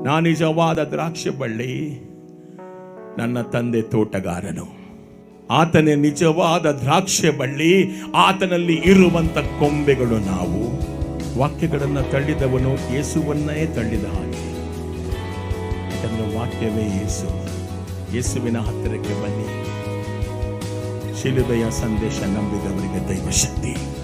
ನಾನು ನಿಜವಾದ ದ್ರಾಕ್ಷಿ ಬಳ್ಳಿ, ನನ್ನ ತಂದೆ ತೋಟಗಾರನು. ಆತನೇ ನಿಜವಾದ ದ್ರಾಕ್ಷಿ ಬಳ್ಳಿ, ಆತನಲ್ಲಿ ಇರುವಂತ ಕೊಂಬೆಗಳು ನಾವು. ವಾಕ್ಯಗಳನ್ನು ತಳ್ಳಿದವನು ಯೇಸುವನ್ನೇ ತಳ್ಳಿದ ಹಾಗೆ. ಯಾಕಂದ್ರೆ ವಾಕ್ಯವೇ ಯೇಸು. ಯೇಸುವಿನ ಹತ್ತಿರಕ್ಕೆ ಬನ್ನಿ. ಶಿಲುಬೆಯ ಸಂದೇಶ ನಂಬಿದವರಿಗೆ ದೈವ ಶಕ್ತಿ.